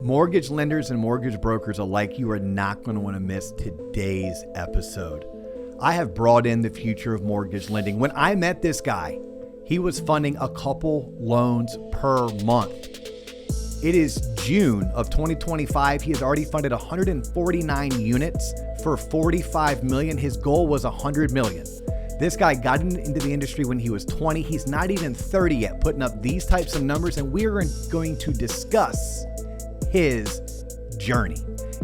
Mortgage lenders and mortgage brokers alike, you are not going to want to miss today's episode. I have brought in the future of mortgage lending. When I met this guy, he was funding a couple loans per month. It is June of 2025. He has already funded 149 units for $45 million. His goal was $100 million. This guy got into the industry when he was 20. He's not even 30 yet, putting up these types of numbers, and we're going to discuss his journey.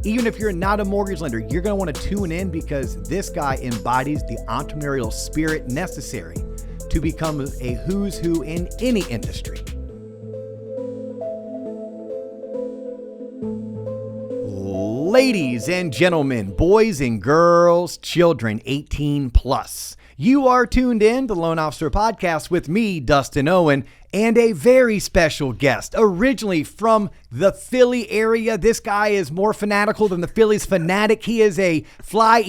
Even if you're not a mortgage lender, you're going to want to tune in because this guy embodies the entrepreneurial spirit necessary to become a who's who in any industry. Ladies and gentlemen, boys and girls, children 18 plus. You are tuned in to Loan Officer Podcast with me, Dustin Owen, and a very special guest, originally from the Philly area. This guy is more fanatical than the Phillies fanatic. He is a Fly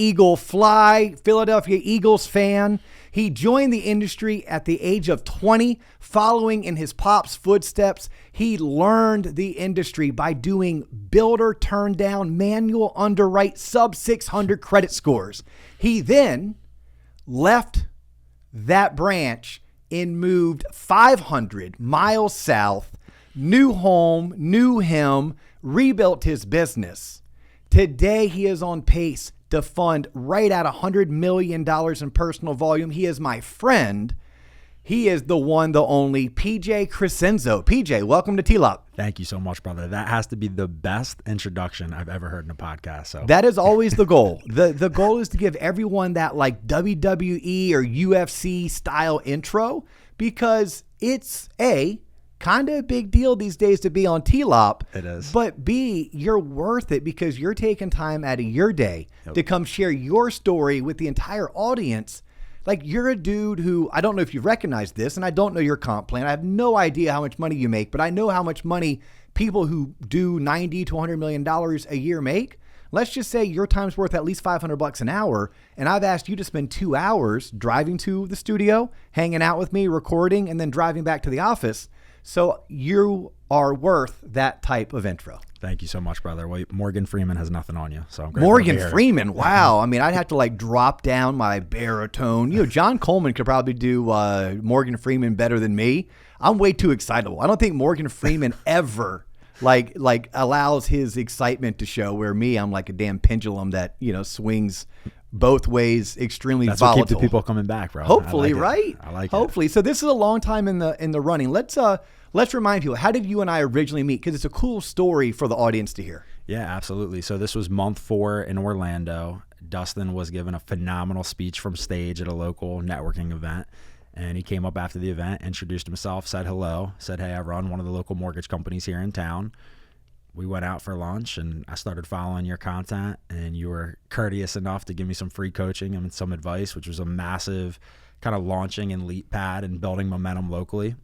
Philadelphia Eagles fan. He joined the industry at the age of 20, following in his pop's footsteps. He learned the industry by doing builder turn down, manual underwrite, sub 600 credit scores. He then left that branch and moved 500 miles south, new home, new him, rebuilt his business. Today, he is on pace to fund right at $100 million in personal volume. He is my friend. He is the one, the only PJ Crescenzo. PJ, welcome to TLOP. Thank you so much, brother. That has to be the best introduction I've ever heard in a podcast. So that is always the goal. The goal is to give everyone that like WWE or UFC style intro because it's A, kind of a big deal these days to be on TLOP. It is. But B, you're worth it because you're taking time out of your day to come share your story with the entire audience. Like, you're a dude who, I don't know if you've recognized this, and I don't know your comp plan. I have no idea how much money you make, but I know how much money people who do $90 to $100 million a year make. Let's just say your time's worth at least $500 an hour, and I've asked you to spend 2 hours driving to the studio, hanging out with me, recording, and then driving back to the office. So you are worth that type of intro. Thank you so much, brother. Well, Morgan Freeman has nothing on you, so I'm grateful Morgan to be here. Freeman, wow. I mean, I'd have to like drop down my baritone. You know, John Coleman could probably do Morgan Freeman better than me. I'm way too excitable. I don't think Morgan Freeman ever like allows his excitement to show. Where me, I'm like a damn pendulum that swings both ways, extremely That's volatile. What keeps the people coming back, bro. Hopefully, I like right? I like Hopefully. So this is a long time in the running. Let's remind people, how did you and I originally meet? Because it's a cool story for the audience to hear. Yeah, absolutely. So this was month 4 in Orlando. Dustin was given a phenomenal speech from stage at a local networking event. And he came up after the event, introduced himself, said hello, said, hey, I run one of the local mortgage companies here in town. We went out for lunch, and I started following your content, and you were courteous enough to give me some free coaching and some advice, which was a massive kind of launching and leap pad and building momentum locally.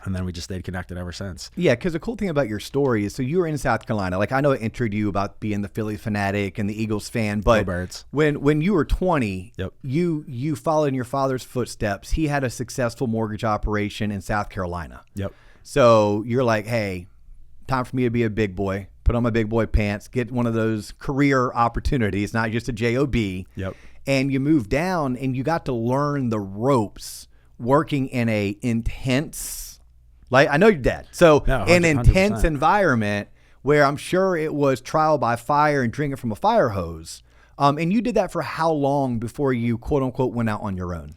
And then we just stayed connected ever since. Yeah, because the cool thing about your story is, so you were in South Carolina. Like, I know I introed you about being the Philly fanatic and the Eagles fan, but when you were 20, you followed in your father's footsteps. He had a successful mortgage operation in South Carolina. Yep. So you're like, hey, time for me to be a big boy, put on my big boy pants, get one of those career opportunities, not just a job. Yep. And you moved down and you got to learn the ropes working in a intense, like, I know your dad. So an intense environment where I'm sure it was trial by fire and drinking from a fire hose. And you did that for how long before you, quote unquote, went out on your own?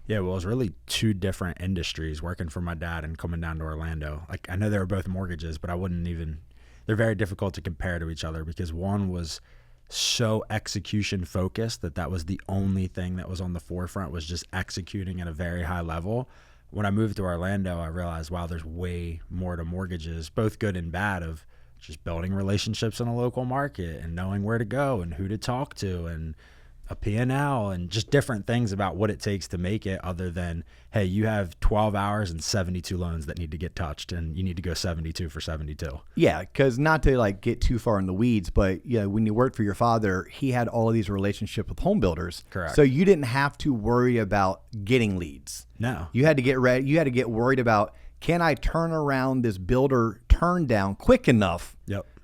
Yeah, well, it was really 2 different industries, working for my dad and coming down to Orlando. Like, I know they were both mortgages, but they're very difficult to compare to each other because one was so execution focused that was the only thing that was on the forefront, was just executing at a very high level. When I moved to Orlando, I realized, wow, there's way more to mortgages, both good and bad, of just building relationships in a local market and knowing where to go and who to talk to and a P&L and just different things about what it takes to make it, other than, hey, you have 12 hours and 72 loans that need to get touched and you need to go 72 for 72. Yeah, because not to like get too far in the weeds, but when you worked for your father, he had all of these relationships with home builders. Correct. So you didn't have to worry about getting leads. No. You had to get ready. You had to get worried about, can I turn around this builder turn down quick enough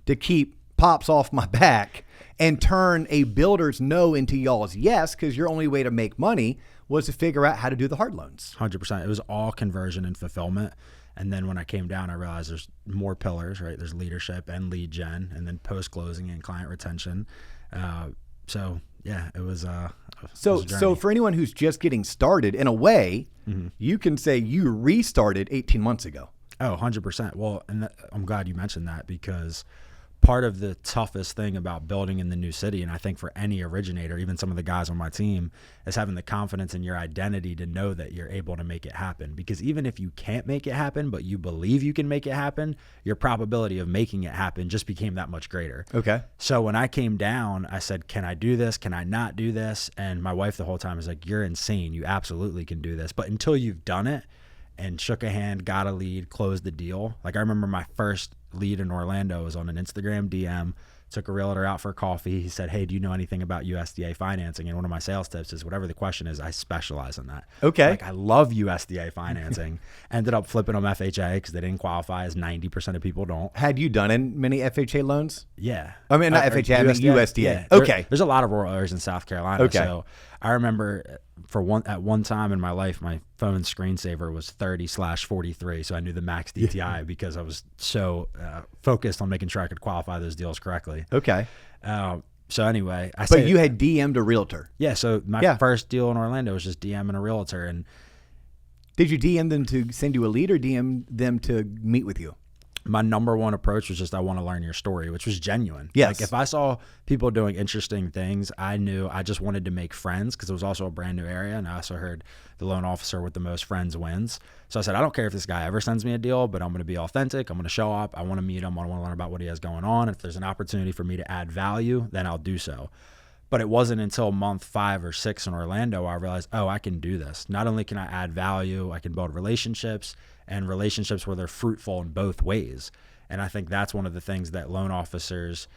to keep pops off my back and turn a builder's no into y'all's yes, because your only way to make money was to figure out how to do the hard loans. 100%. It was all conversion and fulfillment. And then when I came down, I realized there's more pillars, right? There's leadership and lead gen, and then post-closing and client retention. So yeah, it was So for anyone who's just getting started, in a way, you can say you restarted 18 months ago. Oh, 100%. Well, and I'm glad you mentioned that, because part of the toughest thing about building in the new city, and I think for any originator, even some of the guys on my team, is having the confidence in your identity to know that you're able to make it happen. Because even if you can't make it happen, but you believe you can make it happen, your probability of making it happen just became that much greater. Okay. So when I came down, I said, can I do this? Can I not do this? And my wife the whole time was like, you're insane. You absolutely can do this. But until you've done it and shook a hand, got a lead, closed the deal. Like I remember my first lead in Orlando was on an Instagram DM, took a realtor out for coffee. He said, hey, do you know anything about USDA financing? And one of my sales tips is whatever the question is, I specialize in that. Okay. Like I love USDA financing. Ended up flipping them FHA because they didn't qualify, as 90% of people don't. Had you done many FHA loans? Yeah. I mean, not FHA, I mean USDA. Yeah. Okay. There's a lot of rural areas in South Carolina. Okay. So I remember at one time in my life, my phone screensaver was 30/43. So I knew the max DTI because I was so focused on making sure I could qualify those deals correctly. Okay. So anyway, But you had DM'd a realtor. Yeah. So my first deal in Orlando was just DMing a realtor. And did you DM them to send you a lead or DM them to meet with you? My number one approach was just, I want to learn your story, which was genuine. Yes. Like if I saw people doing interesting things, I knew I just wanted to make friends, because it was also a brand new area. And I also heard the loan officer with the most friends wins. So I said, I don't care if this guy ever sends me a deal, but I'm going to be authentic. I'm going to show up. I want to meet him. I want to learn about what he has going on. If there's an opportunity for me to add value, then I'll do so. But it wasn't until month 5 or 6 in Orlando I realized, oh, I can do this. Not only can I add value, I can build relationships, and relationships where they're fruitful in both ways. And I think that's one of the things that loan officers,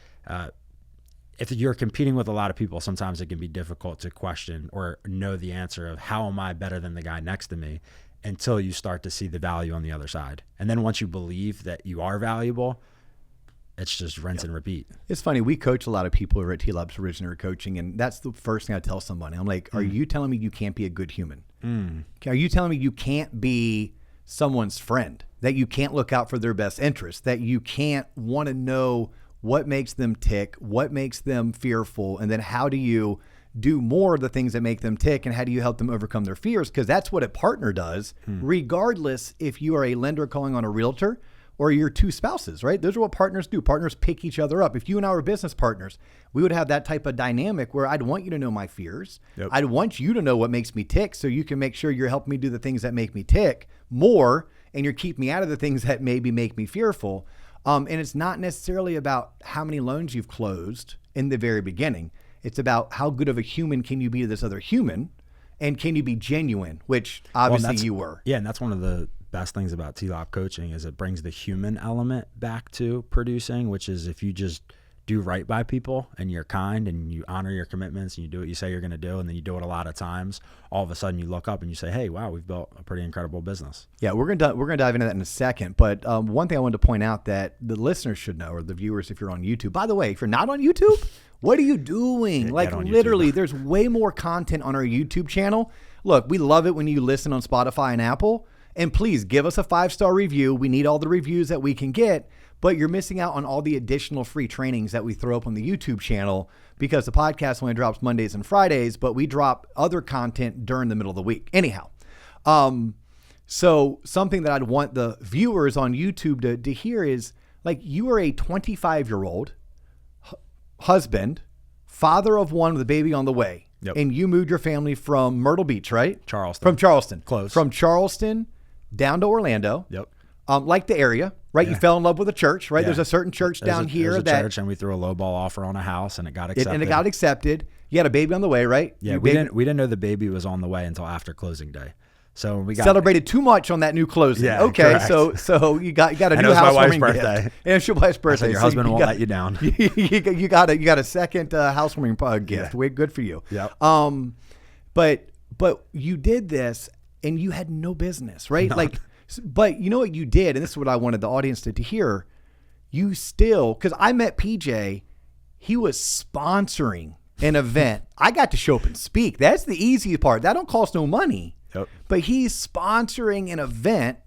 if you're competing with a lot of people, sometimes it can be difficult to question or know the answer of how am I better than the guy next to me, until you start to see the value on the other side. And then once you believe that you are valuable, it's just rinse and repeat. It's funny. We coach a lot of people who are at T-Labs Originator Coaching, and that's the first thing I tell somebody. I'm like, are you telling me you can't be a good human? Are you telling me you can't be someone's friend, that you can't look out for their best interest, that you can't want to know what makes them tick, what makes them fearful, and then how do you do more of the things that make them tick, and how do you help them overcome their fears? Because that's what a partner does, regardless if you are a lender calling on a realtor or your two spouses, right? Those are what partners do. Partners pick each other up. If you and I were business partners, we would have that type of dynamic where I'd want you to know my fears. Yep. I'd want you to know what makes me tick, so you can make sure you're helping me do the things that make me tick more, and you're keeping me out of the things that maybe make me fearful. And it's not necessarily about how many loans you've closed in the very beginning. It's about how good of a human can you be to this other human, and can you be genuine, which obviously you were. Yeah, and that's one of the best things about T-Lab coaching is it brings the human element back to producing, which is if you just do right by people and you're kind and you honor your commitments and you do what you say you're going to do, and then you do it a lot of times, all of a sudden you look up and you say, hey, wow, we've built a pretty incredible business. Yeah, we're going to dive into that in a second. But one thing I wanted to point out that the listeners should know, or the viewers if you're on YouTube. By the way, if you're not on YouTube, what are you doing? Like literally, there's way more content on our YouTube channel. Look, we love it when you listen on Spotify and Apple. And please give us a 5-star review. We need all the reviews that we can get, but you're missing out on all the additional free trainings that we throw up on the YouTube channel, because the podcast only drops Mondays and Fridays, but we drop other content during the middle of the week. Anyhow, so something that I'd want the viewers on YouTube to hear is, like, you are a 25-year-old husband, father of one with a baby on the way. Yep. And you moved your family from Myrtle Beach, right? Charleston. From Charleston. Close. From Charleston down to Orlando. Yep. Like the area, right? Yeah. You fell in love with a church, right? Yeah. There's a certain church down here there's a that church, and we threw a lowball offer on a house, and it got accepted. And it got accepted. You had a baby on the way, right? Yeah, we didn't know the baby was on the way until after closing day. So we got celebrated too much on that new closing. Yeah, okay, correct. so you got a and new it was my wife's housewarming birthday. gift. And it's your wife's birthday. So your husband won't let you down. You got a second housewarming gift. Yeah. Good for you. Yep. But you did this and you had no business, right? None. Like, but you know what you did, and this is what I wanted the audience to hear. you still, because I met PJ, he was sponsoring an event. I got to show up and speak. That's the easy part. That don't cost no money. Yep. But he's sponsoring an event,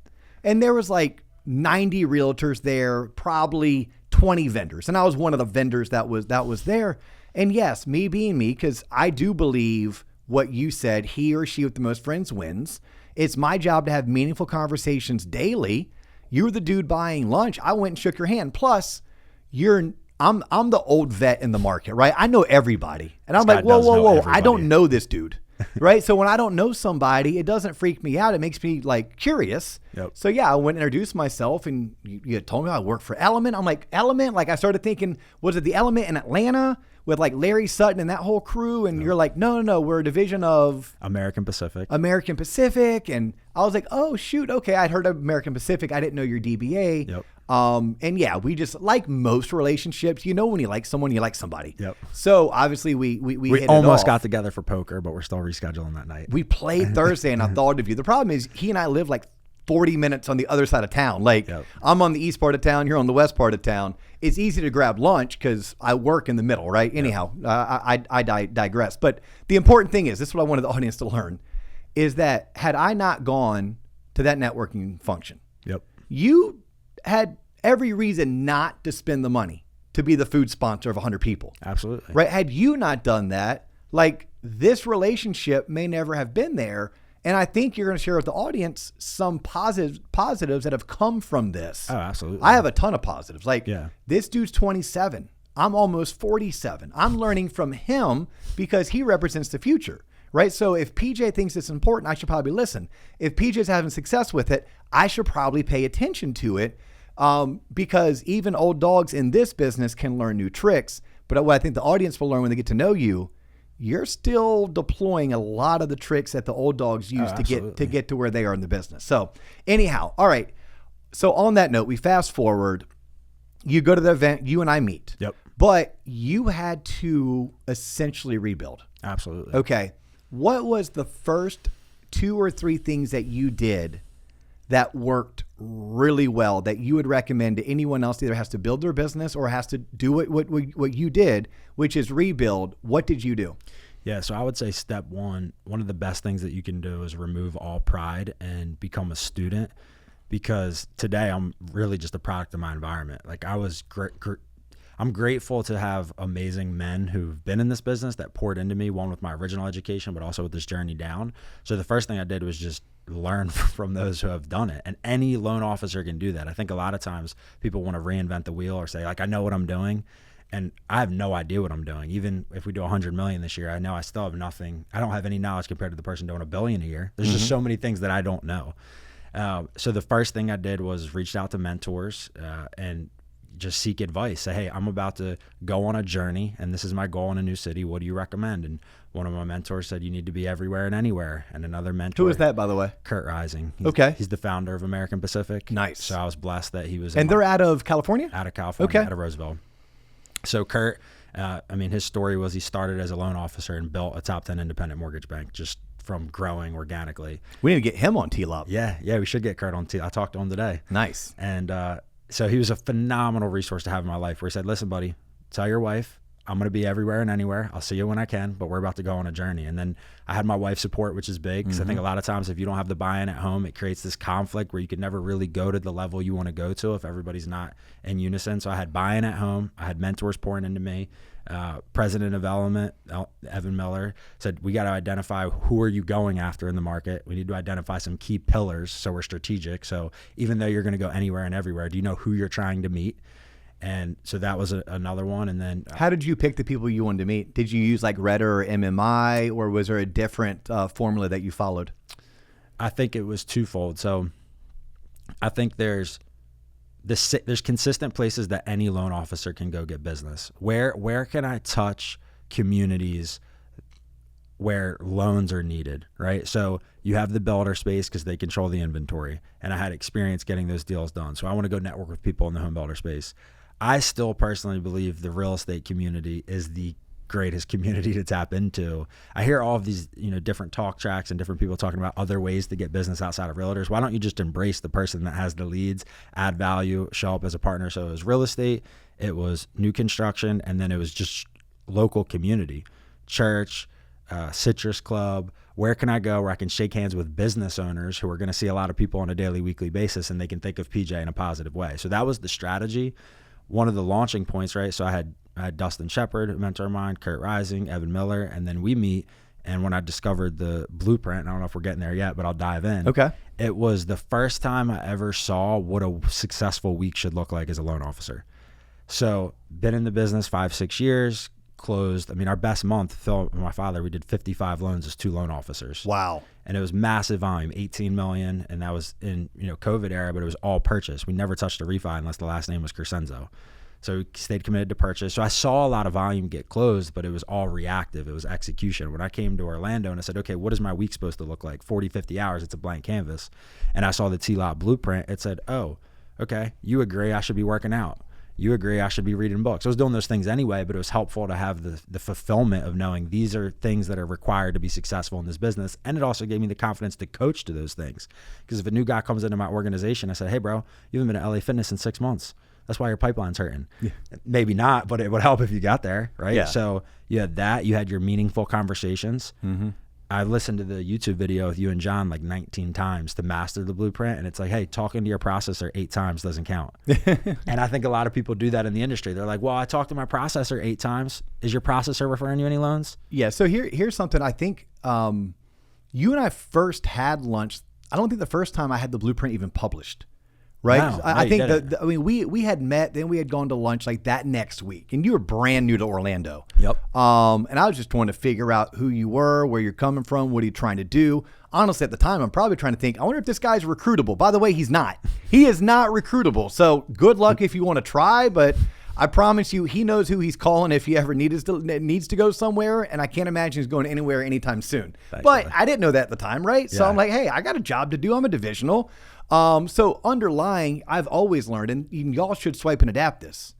and there was like 90 realtors there, probably 20 vendors. And I was one of the vendors that was there. And yes, me being me, because I do believe what you said, he or she with the most friends wins. It's my job to have meaningful conversations daily. You were the dude buying lunch. I went and shook your hand. Plus, I'm the old vet in the market, right? I know everybody. And I'm like, whoa. I don't know this dude. Right? So when I don't know somebody, it doesn't freak me out. It makes me like curious. Yep. So yeah, I went and introduced myself, and you told me I work for Element. I'm like, Element? Like I started thinking, was it the Element in Atlanta with like Larry Sutton and that whole crew? And you're like, no, we're a division of American Pacific. And I was like, oh shoot. Okay. I'd heard of American Pacific. I didn't know your DBA. Yep. And yeah, we just, like most relationships, when you like someone, you like somebody. Yep. So obviously we hit almost it off. got together for poker, but we're still rescheduling that night. We played Thursday, and I thought of you. The problem is he and I live like 40 minutes on the other side of town. Like Yep. I'm on the east part of town, you're on the west part of town. It's easy to grab lunch because I work in the middle, right? Anyhow, I digress. But the important thing is, this is what I wanted the audience to learn, is that had I not gone to that networking function, Yep. you had every reason not to spend the money to be the food sponsor of 100 people. Absolutely. Right? Had you not done that, like this relationship may never have been there. And I think you're going to share with the audience some positives that have come from this. Oh, absolutely. I have a ton of positives. Like this dude's 27. I'm almost 47. I'm learning from him because he represents the future. Right? So if PJ thinks it's important, I should probably listen. If PJ's having success with it, I should probably pay attention to it. Because even old dogs in this business can learn new tricks. But what I think the audience will learn when they get to know you, you're still deploying a lot of the tricks that the old dogs use to get to where they are in the business. So anyhow, all right. So on that note, we fast forward. You go to the event, you and I meet. Yep. But you had to essentially rebuild. Absolutely. Okay. What was the first 2 or 3 things that you did that worked really well that you would recommend to anyone else that either has to build their business or has to do what you did, which is rebuild? What did you do? Yeah, so I would say step one of the best things that you can do is remove all pride and become a student, because today I'm really just a product of my environment. Like I'm grateful to have amazing men who've been in this business that poured into me, one with my original education, but also with this journey down. So the first thing I did was just learn from those who have done it. And any loan officer can do that. I think a lot of times people want to reinvent the wheel or say, like, I know what I'm doing. And I have no idea what I'm doing. Even if we do 100 million this year, I know I still have nothing. I don't have any knowledge compared to the person doing $1 billion a year. There's just so many things that I don't know. So the first thing I did was reached out to mentors and just seek advice. Say, hey, I'm about to go on a journey and this is my goal in a new city. What do you recommend? And one of my mentors said, you need to be everywhere and anywhere. And another mentor. Who is that, by the way? Kurt Rising. He's the founder of American Pacific. Nice. So I was blessed that he was. And they're out of California? Out of California, out of Roseville. So Kurt, his story was he started as a loan officer and built a top 10 independent mortgage bank just from growing organically. We need to get him on T-Lop. Yeah, we should get Kurt on T-Lop. I talked to him today. Nice. And so he was a phenomenal resource to have in my life, where he said, listen, buddy, tell your wife I'm going to be everywhere and anywhere. I'll see you when I can, but we're about to go on a journey. And then I had my wife's support, which is big, because I think a lot of times if you don't have the buy-in at home, it creates this conflict where you can never really go to the level you want to go to if everybody's not in unison. So I had buy-in at home. I had mentors pouring into me. President of Element, Evan Miller, said, we got to identify who are you going after in the market. We need to identify some key pillars so we're strategic. So even though you're going to go anywhere and everywhere, do you know who you're trying to meet? And so that was another one. And then how did you pick the people you wanted to meet? Did you use like Retta or MMI, or was there a different formula that you followed? I think it was twofold. So I think there's consistent places that any loan officer can go get business. Where can I touch communities where loans are needed, right? So you have the builder space because they control the inventory, and I had experience getting those deals done. So I want to go network with people in the home builder space. I still personally believe the real estate community is the greatest community to tap into. I hear all of these, different talk tracks and different people talking about other ways to get business outside of realtors. Why don't you just embrace the person that has the leads, add value, show up as a partner? So it was real estate, it was new construction, and then it was just local community, church, citrus club. Where can I go where I can shake hands with business owners who are going to see a lot of people on a daily, weekly basis, and they can think of PJ in a positive way? So that was the strategy. One of the launching points, right? So I had Dustin Shepard, a mentor of mine, Kurt Rising, Evan Miller, and then we meet. And when I discovered the blueprint, I don't know if we're getting there yet, but I'll dive in. Okay. It was the first time I ever saw what a successful week should look like as a loan officer. So been in the business 5-6 years, closed. I mean, our best month, Phil and my father, we did 55 loans as 2 loan officers. Wow. And it was massive volume, 18 million. And that was in, COVID era, but it was all purchase. We never touched a refi unless the last name was Crescenzo. So we stayed committed to purchase. So I saw a lot of volume get closed, but it was all reactive. It was execution. When I came to Orlando and I said, okay, what is my week supposed to look like? 40, 50 hours, it's a blank canvas. And I saw the T-Lot blueprint. It said, oh, okay, you agree I should be working out. You agree I should be reading books. I was doing those things anyway, but it was helpful to have the fulfillment of knowing these are things that are required to be successful in this business. And it also gave me the confidence to coach to those things. Because if a new guy comes into my organization, I said, hey, bro, you haven't been at LA Fitness in 6 months. That's why your pipeline's hurting. Yeah. Maybe not, but it would help if you got there, right? Yeah. So you had that. You had your meaningful conversations. Mm-hmm. I listened to the YouTube video with you and John like 19 times to master the blueprint. And it's like, hey, talking to your processor 8 times doesn't count. And I think a lot of people do that in the industry. They're like, well, I talked to my processor 8 times. Is your processor referring you any loans? Yeah. So here's something. I think you and I first had lunch. I don't think the first time I had the blueprint even published. Right. No, I think we had met, then we had gone to lunch like that next week, and you were brand new to Orlando. Yep. And I was just trying to figure out who you were, where you're coming from, what are you trying to do? Honestly, at the time, I'm probably trying to think, I wonder if this guy's recruitable. By the way, he's not. He is not recruitable. So good luck if you want to try, but I promise you, he knows who he's calling if he ever needs to go somewhere, and I can't imagine he's going anywhere anytime soon. Thanks, but I didn't know that at the time, right? Yeah. So I'm like, hey, I got a job to do. I'm a divisional. So underlying, I've always learned, and y'all should swipe and adapt this.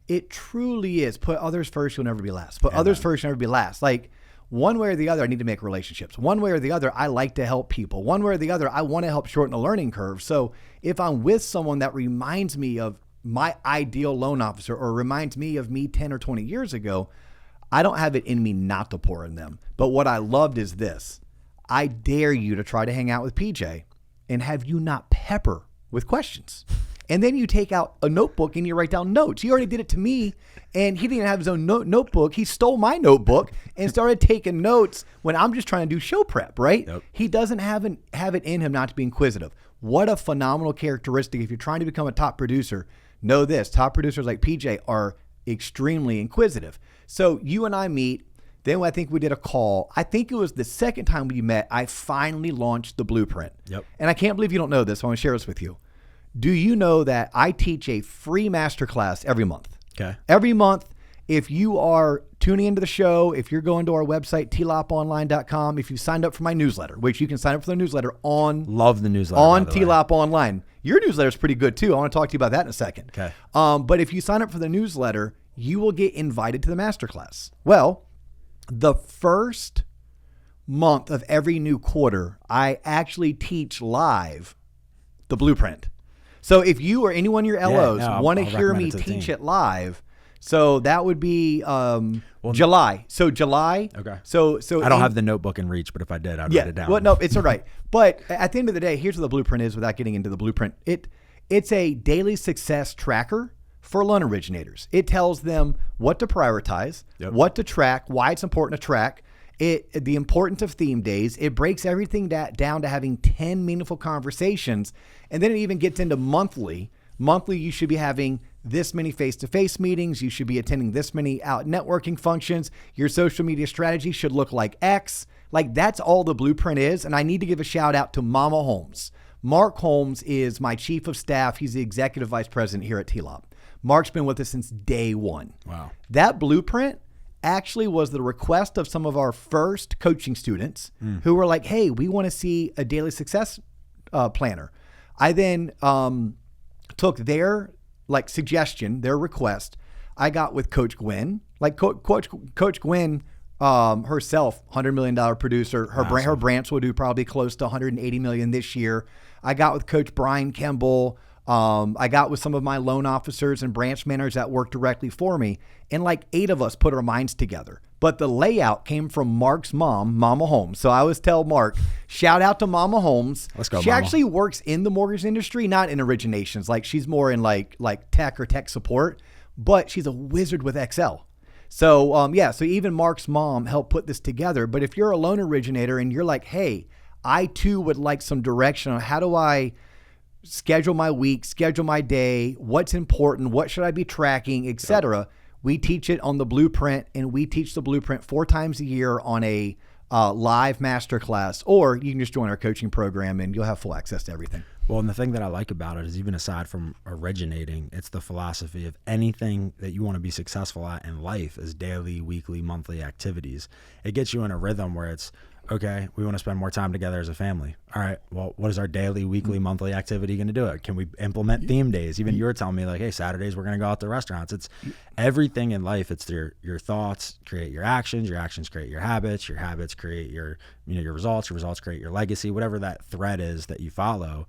It truly is put others first, you'll never be last. Put others first, you'll never be last. Like one way or the other, I need to make relationships. One way or the other, I like to help people. One way or the other, I want to help shorten the learning curve. So if I'm with someone that reminds me of my ideal loan officer or reminds me of me 10 or 20 years ago, I don't have it in me not to pour in them. But what I loved is this. I dare you to try to hang out with PJ and have you not pepper with questions. And then you take out a notebook and you write down notes. He already did it to me, and he didn't have his own notebook. He stole my notebook and started taking notes when I'm just trying to do show prep, right? Yep. He doesn't have it in him not to be inquisitive. What a phenomenal characteristic. If you're trying to become a top producer, know this. Top producers like PJ are extremely inquisitive. So you and I meet. Then I think we did a call. I think it was the second time we met, I finally launched the blueprint. Yep. And I can't believe you don't know this. I want to share this with you. Do you know that I teach a free masterclass every month? Okay. Every month, if you are tuning into the show, if you're going to our website, tloponline.com, if you signed up for my newsletter, which you can sign up for the newsletter on... Love the newsletter. On TLOP Online. Your newsletter is pretty good too. I want to talk to you about that in a second. Okay. But if you sign up for the newsletter, you will get invited to the masterclass. Well, the first month of every new quarter, I actually teach live the blueprint. So if you or anyone in your LOs want to hear me teach it live, so that would be July. So July. Okay. So I don't have the notebook in reach, but if I did, I'd write it down. Well, no, it's all right. But at the end of the day, here's what the blueprint is without getting into the blueprint. It's a daily success tracker for loan originators. It tells them what to prioritize, what to track, why it's important to track, the importance of theme days. It breaks everything down to having 10 meaningful conversations. And then it even gets into monthly. Monthly, you should be having this many face-to-face meetings. You should be attending this many out networking functions. Your social media strategy should look like X. Like that's all the blueprint is. And I need to give a shout out to Mama Holmes. Mark Holmes is my chief of staff. He's the executive vice president here at TLOP. Mark's been with us since day one. Wow. That blueprint actually was the request of some of our first coaching students who were like, hey, we want to see a daily success planner. I then took their suggestion, their request. I got with Coach Gwen, Like Coach Gwen herself, $100 million producer. Her branch will do probably close to $180 million this year. I got with Coach Brian Kemble. I got with some of my loan officers and branch managers that work directly for me. And like 8 of us put our minds together. But the layout came from Mark's mom, Mama Holmes. So I always tell Mark, shout out to Mama Holmes. Let's go, She Mama. actually works in the mortgage industry, not in originations. Like she's more in like tech or tech support, but she's a wizard with Excel. So so even Mark's mom helped put this together. But if you're a loan originator and you're like, hey, I too would like some direction on how do I schedule my week, schedule my day, what's important, what should I be tracking, etc. We teach it on the blueprint, and we teach the blueprint 4 times a year on a live masterclass, or you can just join our coaching program and you'll have full access to everything. Well, and the thing that I like about it is even aside from originating, it's the philosophy of anything that you want to be successful at in life is daily, weekly, monthly activities. It gets you in a rhythm where it's, okay, we want to spend more time together as a family. All right, well, what is our daily, weekly, monthly activity going to do it? Can we implement theme days? Even you were telling me like, hey, Saturdays we're going to go out to restaurants. It's everything in life. It's your thoughts create your actions create your habits create your results create your legacy, whatever that thread is that you follow.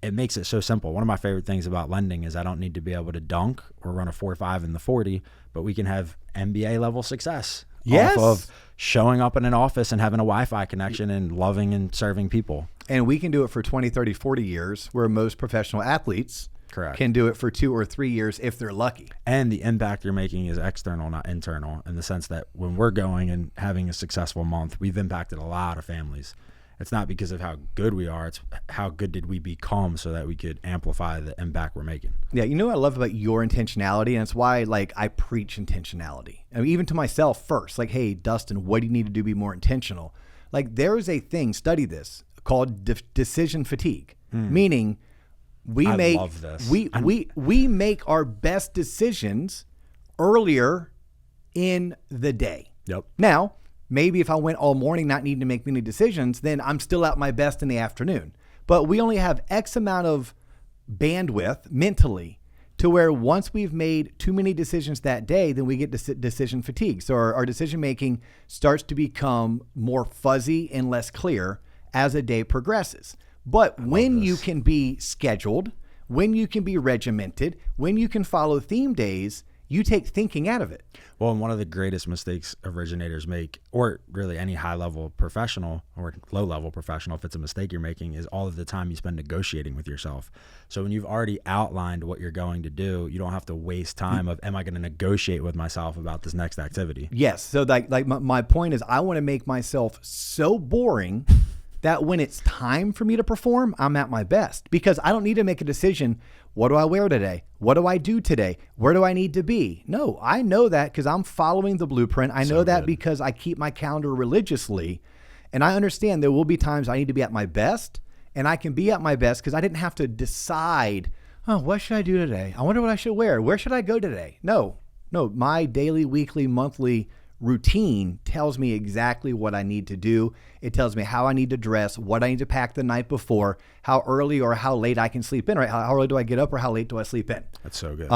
It makes it so simple. One of my favorite things about lending is I don't need to be able to dunk or run a 4.5 in the 40, but we can have MBA level success. Yes. Off of showing up in an office and having a Wi-Fi connection and loving and serving people. And we can do it for 20, 30, 40 years, where most professional athletes can do it for 2 or 3 years if they're lucky. And the impact you're making is external, not internal, in the sense that when we're going and having a successful month, we've impacted a lot of families. It's not because of how good we are. It's how good did we become so that we could amplify the impact we're making. Yeah, you know what I love about your intentionality, and it's why like I preach intentionality. I mean, even to myself first, like, hey, Dustin, what do you need to do to be more intentional? Like there is a thing, study this, called decision fatigue, meaning we make our best decisions earlier in the day. Yep. Now, maybe if I went all morning not needing to make many decisions, then I'm still at my best in the afternoon. But we only have X amount of bandwidth mentally to where once we've made too many decisions that day, then we get decision fatigue. So our decision making starts to become more fuzzy and less clear as a day progresses. But when you can be scheduled, when you can be regimented, when you can follow theme days, you take thinking out of it. Well, and one of the greatest mistakes originators make, or really any high-level professional or low-level professional, if it's a mistake you're making, is all of the time you spend negotiating with yourself. So when you've already outlined what you're going to do, you don't have to waste time of, am I going to negotiate with myself about this next activity? Yes. So like my point is I want to make myself so boring that when it's time for me to perform, I'm at my best, because I don't need to make a decision. What do I wear today? What do I do today? Where do I need to be? No, I know that because I'm following the blueprint. I know that because I keep my calendar religiously, and I understand there will be times I need to be at my best, and I can be at my best because I didn't have to decide, oh, what should I do today? I wonder what I should wear. Where should I go today? No, my daily, weekly, monthly routine tells me exactly what I need to do. It tells me how I need to dress, what I need to pack the night before, how early or how late I can sleep in, right? How early do I get up or how late do I sleep in? That's so good.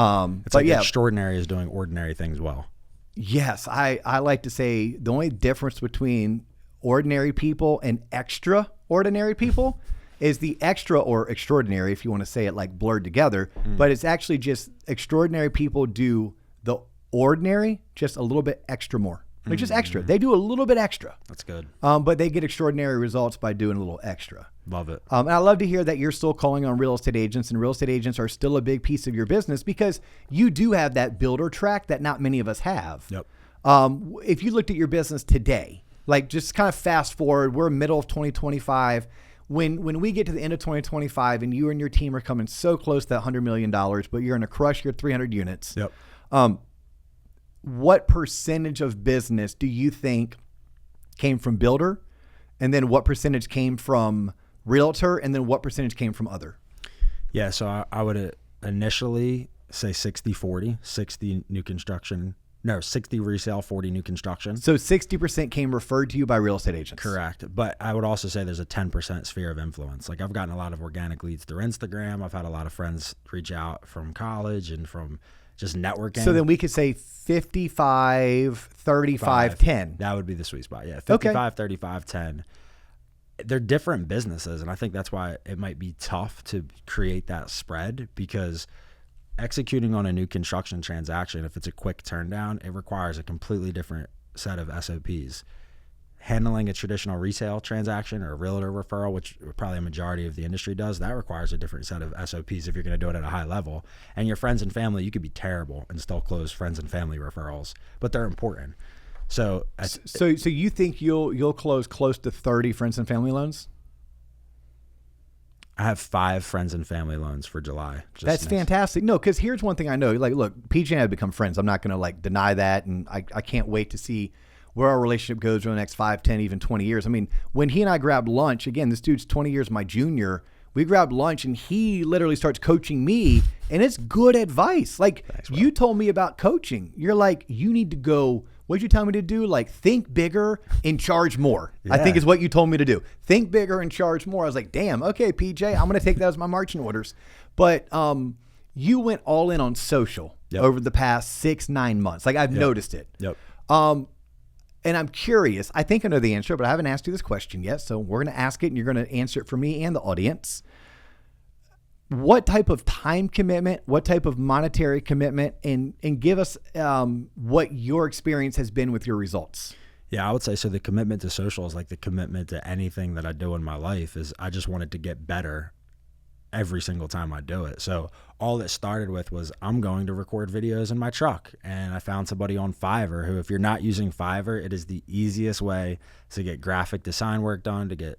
It's like extraordinary is doing ordinary things well. Yes. I like to say the only difference between ordinary people and extraordinary people is the extra or extraordinary, if you want to say it like blurred together, but it's actually just extraordinary people do the ordinary just a little bit extra more. They're just extra. They do a little bit extra. That's good. But they get extraordinary results by doing a little extra. Love it. And I love to hear that you're still calling on real estate agents, and real estate agents are still a big piece of your business because you do have that builder track that not many of us have. Yep. If you looked at your business today, like just kind of fast forward, we're middle of 2025. When we get to the end of 2025 and you and your team are coming so close to that $100 million, but you're going to crush your 300 units. Yep. What percentage of business do you think came from builder? And then what percentage came from realtor? And then what percentage came from other? Yeah. So I would initially say 60-40, 60 new construction. No, 60 resale, 40 new construction. So 60% came referred to you by real estate agents. Correct. But I would also say there's a 10% sphere of influence. Like I've gotten a lot of organic leads through Instagram. I've had a lot of friends reach out from college and from just networking. So then we could say 55, 35, 10. That would be the sweet spot. Yeah. 55, 35, 10. They're different businesses. And I think that's why it might be tough to create that spread, because executing on a new construction transaction, if it's a quick turn down, it requires a completely different set of SOPs. Handling a traditional resale transaction or a realtor referral, which probably a majority of the industry does, that requires a different set of SOPs if you're going to do it at a high level. And your friends and family, you could be terrible and still close friends and family referrals, but they're important. So you think you'll close close to 30 friends and family loans? I have 5 friends and family loans for July. That's fantastic. No, because here's one thing I know. Like, look, PJ and I have become friends. I'm not going to deny that, and I can't wait to see where our relationship goes over the next 5, 10, even 20 years. I mean, when he and I grabbed lunch, again, this dude's 20 years my junior, we grabbed lunch and he literally starts coaching me, and it's good advice. Like, thanks, you told me about coaching. You're like, you need to go, what'd you tell me to do? Like, think bigger and charge more. Yeah. I think is what you told me to do. Think bigger and charge more. I was like, damn, okay, PJ, I'm going to take that as my marching orders. But you went all in on social over the past 6-9 months. Like, I've noticed it. And I'm curious, I think I know the answer, but I haven't asked you this question yet. So we're going to ask it and you're going to answer it for me and the audience. What type of time commitment, what type of monetary commitment, and give us what your experience has been with your results? Yeah, I would say so. The commitment to social is like the commitment to anything that I do in my life. Is I just wanted to get better every single time I do it. So all it started with was I'm going to record videos in my truck, and I found somebody on Fiverr who, if you're not using Fiverr, it is the easiest way to get graphic design work done, to get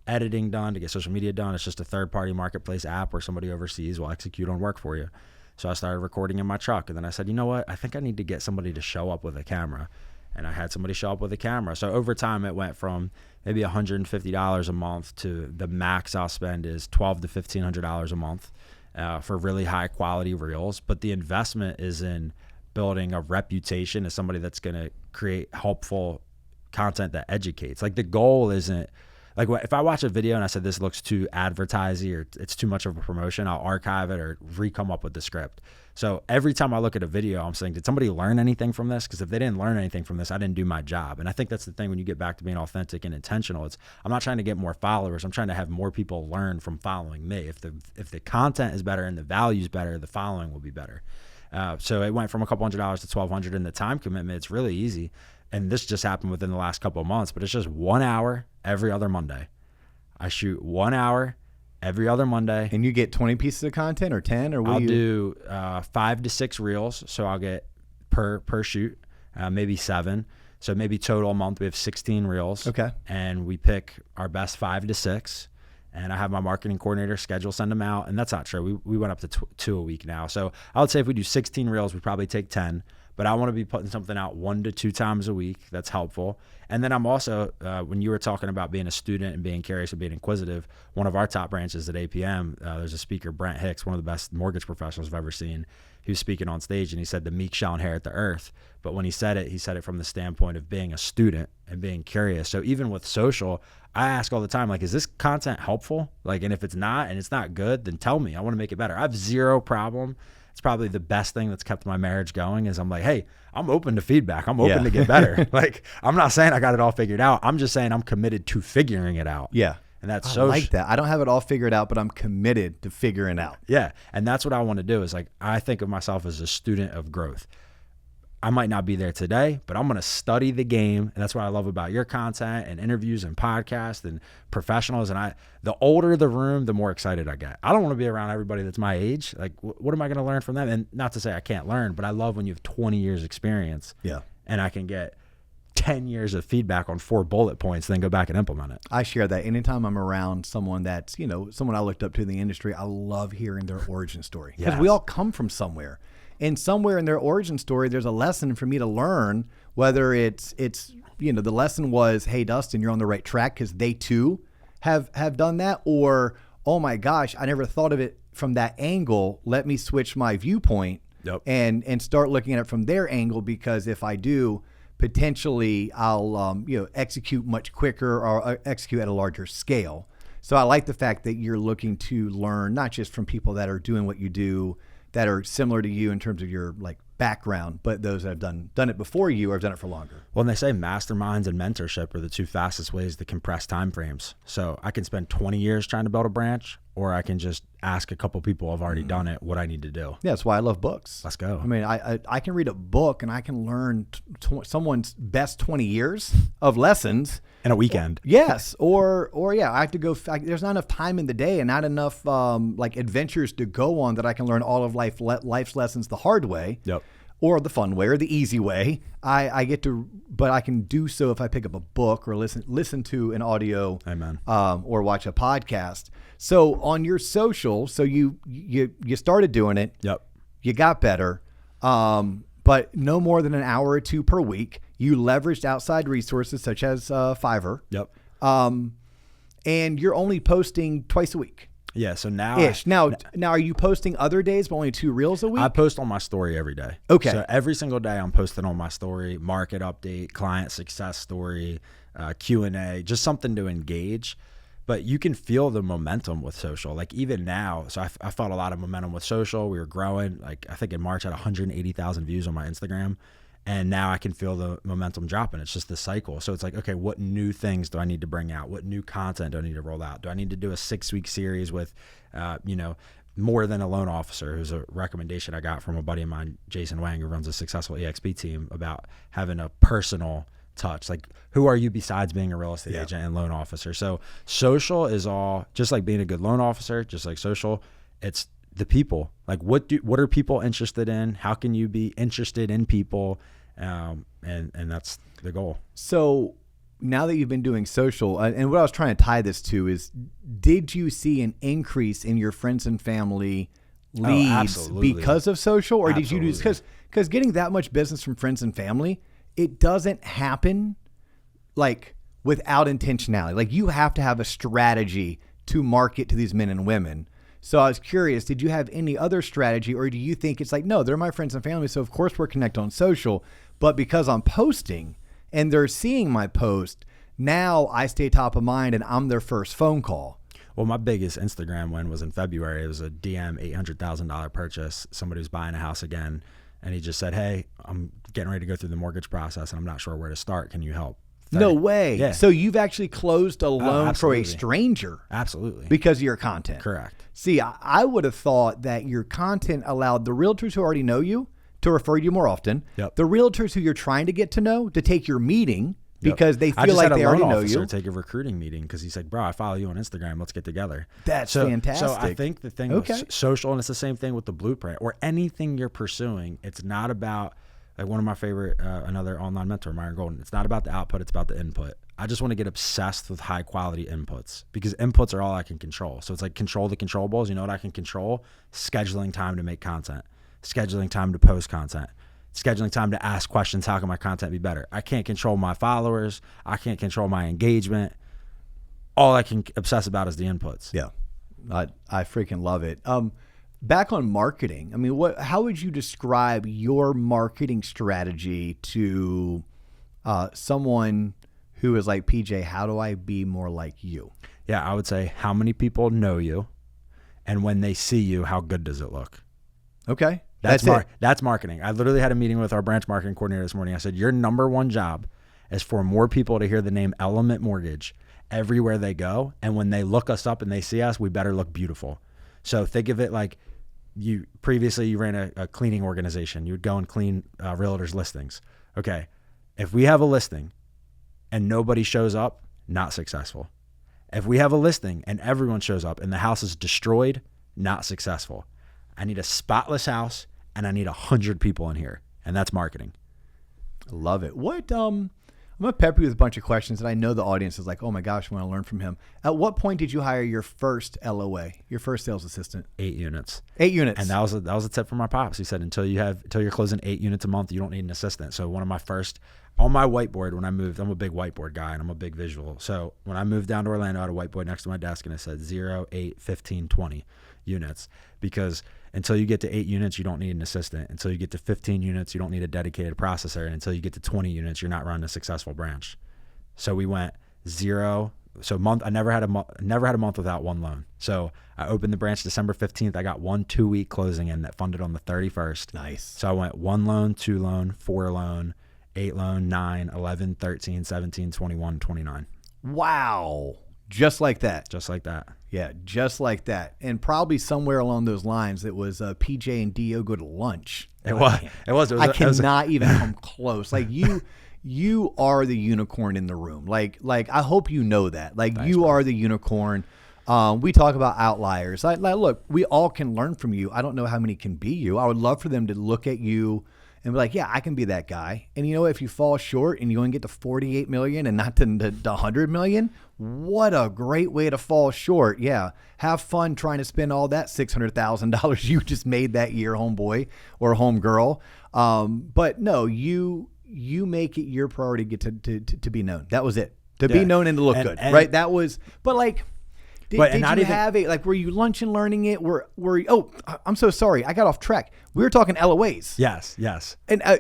editing done, to get social media done. It's just a third-party marketplace app where somebody overseas will execute on work for you. So I started recording in my truck, and then I said, you know what? I think I need to get somebody to show up with a camera. And I had somebody show up with a camera. So over time, it went from maybe $150 a month to the max I'll spend is $1,200 to $1,500 a month for really high quality reels. But the investment is in building a reputation as somebody that's going to create helpful content that educates. Like, the goal isn't like, if I watch a video and I said this looks too advertising or it's too much of a promotion, I'll archive it or re-come up with the script. So every time I look at a video, I'm saying, did somebody learn anything from this? Because if they didn't learn anything from this, I didn't do my job. And I think that's the thing when you get back to being authentic and intentional. I'm not trying to get more followers. I'm trying to have more people learn from following me. If the content is better and the value is better, the following will be better. So it went from a couple $100s to $1,200, and the time commitment, it's really easy. And this just happened within the last couple of months, but it's just 1 hour every other Monday. I shoot 1 hour every other Monday. And you get 20 pieces of content or 10? Or I'll do 5 to 6 reels. So I'll get per shoot, maybe 7. So maybe total a month we have 16 reels. Okay. And we pick our best 5 to 6. And I have my marketing coordinator send them out. And that's not true. We went up to 2 a week now. So I would say if we do 16 reels, we probably take 10. But I want to be putting something out 1 to 2 times a week. That's helpful. And then I'm also, when you were talking about being a student and being curious and being inquisitive, one of our top branches at APM, there's a speaker, Brent Hicks, one of the best mortgage professionals I've ever seen. He was speaking on stage, and he said the meek shall inherit the earth. But when he said it from the standpoint of being a student and being curious. So even with social, I ask all the time, like, is this content helpful? Like, and if it's not, and it's not good, then tell me. I want to make it better. I have zero problem. It's probably the best thing that's kept my marriage going is I'm like, hey, I'm open to feedback. I'm open to get better. Like, I'm not saying I got it all figured out. I'm just saying I'm committed to figuring it out. Yeah. And that's I like that. I don't have it all figured out, but I'm committed to figuring out. Yeah. And that's what I want to do is, like, I think of myself as a student of growth. I might not be there today, but I'm going to study the game. And that's what I love about your content and interviews and podcasts and professionals. And the older the room, the more excited I get. I don't want to be around everybody that's my age. Like, what am I going to learn from them? And not to say I can't learn, but I love when you have 20 years experience. Yeah. And I can get 10 years of feedback on 4 bullet points, then go back and implement it. I share that. Anytime I'm around someone that's, someone I looked up to in the industry, I love hearing their origin story. Because we all come from somewhere. And somewhere in their origin story, there's a lesson for me to learn, whether it's the lesson was, hey, Dustin, you're on the right track because they too have done that. Or, oh my gosh, I never thought of it from that angle. Let me switch my viewpoint and start looking at it from their angle, because if I do, potentially I'll execute much quicker or execute at a larger scale. So I like the fact that you're looking to learn not just from people that are doing what you do, that are similar to you in terms of your like background, but those that have done it before you or have done it for longer? Well, and they say masterminds and mentorship are the two fastest ways to compress time frames. So I can spend 20 years trying to build a branch, or I can just ask a couple people who've already done it what I need to do. Yeah, that's why I love books. Let's go. I mean, I can read a book and I can learn someone's best 20 years of lessons In a weekend. Yes, or yeah, I have to go. There's not enough time in the day and not enough like adventures to go on that I can learn all of life's lessons the hard way. Yep. Or the fun way, or the easy way. I get to, but I can do so if I pick up a book or listen to an audio. Amen. Or watch a podcast. So on your social, so you started doing it. Yep. You got better, but no more than an hour or two per week. You leveraged outside resources such as Fiverr. Yep. And you're only posting twice a week. Yeah, so now Now are you posting other days but only 2 reels a week? I post on my story every day. Okay. So every single day I'm posting on my story, market update, client success story, Q&A, just something to engage. But you can feel the momentum with social. Like even now, so I felt a lot of momentum with social. We were growing. Like I think in March I had 180,000 views on my Instagram. And now I can feel the momentum dropping. It's just the cycle. So it's like, okay, what new things do I need to bring out? What new content do I need to roll out? Do I need to do a 6-week series with, more than a loan officer? Who's a recommendation I got from a buddy of mine, Jason Wang, who runs a successful EXP team, about having a personal touch. Like, who are you besides being a real estate agent and loan officer? So social is all, just like being a good loan officer, just like social, it's the people. Like what are people interested in? How can you be interested in people? And that's the goal. So now that you've been doing social, and what I was trying to tie this to is, did you see an increase in your friends and family leads because of social, or did you do, because getting that much business from friends and family, it doesn't happen like without intentionality. Like you have to have a strategy to market to these men and women. So I was curious, did you have any other strategy, or do you think it's like, no, they're my friends and family, so of course we're connected on social, but because I'm posting and they're seeing my post, now I stay top of mind and I'm their first phone call? Well, my biggest Instagram win was in February. It was a DM $800,000 purchase. Somebody was buying a house again, and he just said, hey, I'm getting ready to go through the mortgage process and I'm not sure where to start. Can you help? No way. Yeah. So you've actually closed a loan for a stranger. Absolutely. Because of your content. Correct. See, I would have thought that your content allowed the realtors who already know you to refer you more often. Yep. The realtors who you're trying to get to know to take your meeting because they feel like they already know you. I just had a loan officer take a recruiting meeting because he's like, bro, I follow you on Instagram. Let's get together. That's fantastic. So I think the thing with social, and it's the same thing with the blueprint or anything you're pursuing, it's not about, like one of my favorite, another online mentor, Myron Golden, it's not about the output, it's about the input. I just want to get obsessed with high quality inputs because inputs are all I can control. So it's like control the controllables. You know what I can control? Scheduling time to make content, scheduling time to post content, scheduling time to ask questions. How can my content be better? I can't control my followers. I can't control my engagement. All I can obsess about is the inputs. Yeah. I freaking love it. Back on marketing, I mean, how would you describe your marketing strategy to someone who is like, PJ, how do I be more like you? Yeah, I would say, how many people know you? And when they see you, how good does it look? Okay. That's marketing. I literally had a meeting with our branch marketing coordinator this morning. I said, your number one job is for more people to hear the name Element Mortgage everywhere they go. And when they look us up and they see us, we better look beautiful. So think of it like, you ran a cleaning organization. You would go and clean realtors' listings. Okay. If we have a listing and nobody shows up, not successful. If we have a listing and everyone shows up and the house is destroyed, not successful. I need a spotless house and I need 100 people in here. And that's marketing. I love it. I'm going to pepper you with a bunch of questions that I know the audience is like, oh my gosh, I want to learn from him. At what point did you hire your first LOA, your first sales assistant? 8 units. 8 units. And that was a tip from my pops. He said, until you're closing 8 units a month, you don't need an assistant. So one of my first, on my whiteboard when I moved, I'm a big whiteboard guy and I'm a big visual. So when I moved down to Orlando, I had a whiteboard next to my desk and it said 0, 8, 15, 20 units. Because until you get to 8 units, you don't need an assistant. Until you get to 15 units, you don't need a dedicated processor. And until you get to 20 units, you're not running a successful branch. So we went 0, I never had a month without one loan. So I opened the branch December 15th. I got 1 2-week closing in that funded on the 31st. Nice. So I went 1 loan, 2 loan, 4 loan, 8 loan, 9, 11, 13, 17, 21, 29. Wow. Just like that. Just like that. Yeah, just like that. And probably somewhere along those lines, it was PJ and Dio go to lunch. It was. I cannot even come close. Like you are the unicorn in the room. Like I hope you know that. Like Thanks, you bro. are the unicorn. We talk about outliers. Like, look, we all can learn from you. I don't know how many can be you. I would love for them to look at you and be like, yeah, I can be that guy. And you know, if you fall short and you only get to 48 million and not to 100 million, what a great way to fall short. Yeah. Have fun trying to spend all that $600,000 you just made that year, homeboy or homegirl. But no, you make it your priority to get to be known. That was it. To be known and to look good, right? That was, but like, did you have were you lunch and learning it? I'm so sorry. I got off track. We were talking LOAs. Yes. And I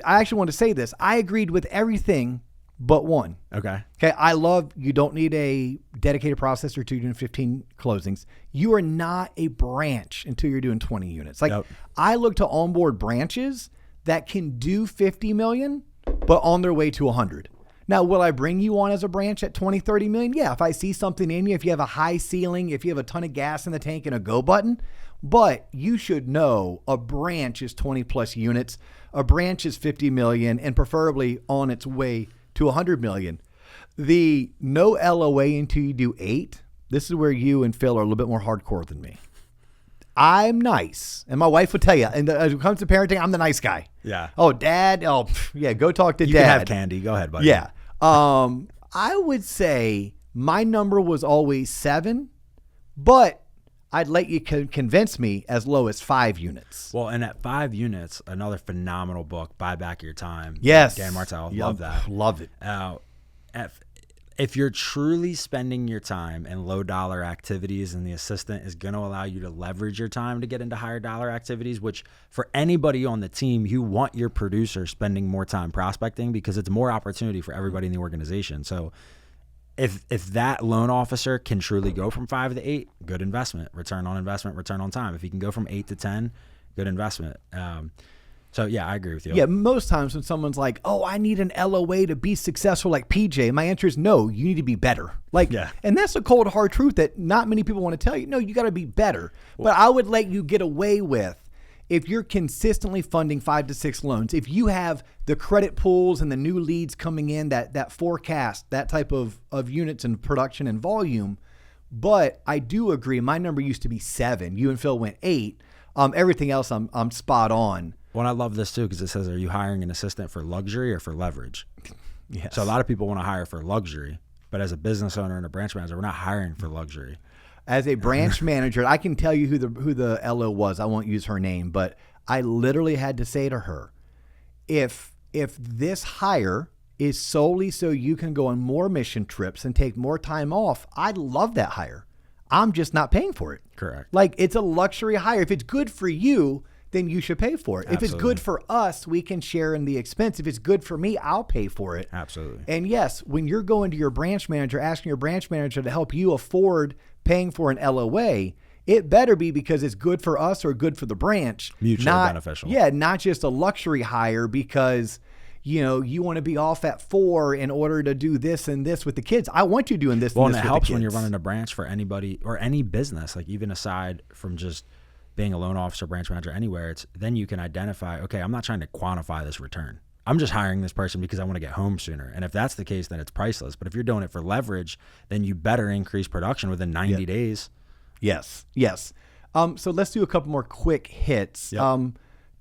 actually wanted to say this. I agreed with everything but one. Okay. I love, you don't need a dedicated processor to doing 15 closings. You are not a branch until you're doing 20 units. Like, yep. I look to onboard branches that can do 50 million, but on their way to 100. Now, will I bring you on as a branch at 20, 30 million? Yeah, if I see something in you, if you have a high ceiling, if you have a ton of gas in the tank and a go button. But you should know a branch is 20 plus units. A branch is 50 million and preferably on its way to 100 million. The no LOA until you do 8. This is where you and Phil are a little bit more hardcore than me. I'm nice. And my wife would tell you, and when it comes to parenting, I'm the nice guy. Yeah. Oh, dad. Oh, yeah. Go talk to dad. You can have candy. Go ahead, buddy. Yeah. I would say my number was always 7, but I'd let you convince me as low as 5 units. Well, and at 5 units, another phenomenal book, Buy Back Your Time. Yes. Dan Martell. Love that. Love it. If you're truly spending your time in low dollar activities and the assistant is going to allow you to leverage your time to get into higher dollar activities, which for anybody on the team, you want your producer spending more time prospecting because it's more opportunity for everybody in the organization. So if that loan officer can truly go from 5 to 8, good investment, return on investment, return on time. If he can go from 8 to 10, good investment. So, yeah, I agree with you. Yeah, most times when someone's like, oh, I need an LOA to be successful like PJ, my answer is no, you need to be better. And that's a cold, hard truth that not many people want to tell you. No, you got to be better. Well, but I would let you get away with, if you're consistently funding 5 to 6 loans, if you have the credit pools and the new leads coming in, that forecast, that type of units and production and volume. But I do agree, my number used to be 7. You and Phil went 8. Everything else I'm spot on. Well, I love this too because it says, are you hiring an assistant for luxury or for leverage? Yes. So a lot of people want to hire for luxury, but as a business owner and a branch manager, we're not hiring for luxury. As a branch manager, I can tell you who the LO was. I won't use her name, but I literally had to say to her, if this hire is solely so you can go on more mission trips and take more time off, I'd love that hire. I'm just not paying for it. Correct. Like, it's a luxury hire. If it's good for you, then you should pay for it. Absolutely. If it's good for us, we can share in the expense. If it's good for me, I'll pay for it. Absolutely. And yes, when you're going to your branch manager, asking your branch manager to help you afford paying for an LOA, it better be because it's good for us or good for the branch. Mutually beneficial. Yeah, not just a luxury hire because, you want to be off at 4 in order to do this and this with the kids. I want you doing this and this with the kids. Well, and it helps when you're running a branch for anybody or any business, like even aside from just being a loan officer, branch manager, anywhere, then you can identify, okay, I'm not trying to quantify this return. I'm just hiring this person because I want to get home sooner. And if that's the case, then it's priceless. But if you're doing it for leverage, then you better increase production within 90 days. Yes. So let's do a couple more quick hits. Yep.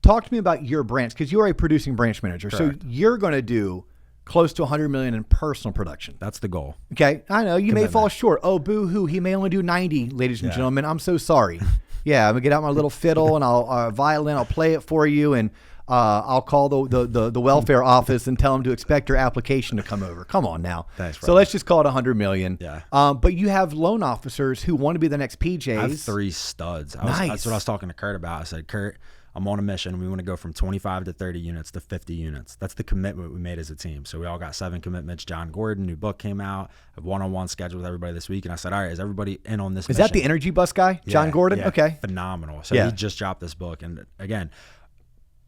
Talk to me about your branch, because you are a producing branch manager. Correct. So you're going to do close to 100 million in personal production. That's the goal. Okay. I know you may fall short. Oh, boo-hoo. He may only do 90, ladies and gentlemen. I'm so sorry. Yeah, I'm going to get out my little fiddle and I'll violin. I'll play it for you. And I'll call the welfare office and tell them to expect your application to come over. Come on now. Thanks, so let's just call it 100 million. Yeah. But you have loan officers who want to be the next PJs. I have 3 studs. Nice. That's what I was talking to Kurt about. I said, Kurt, I'm on a mission. We want to go from 25 to 30 units to 50 units. That's the commitment we made as a team. So we all got 7 commitments. John Gordon, new book came out. I have one-on-one scheduled with everybody this week. And I said, all right, is everybody in on this mission? Is that the Energy Bus guy, John Gordon? Yeah, okay. Phenomenal. So he just dropped this book. And again,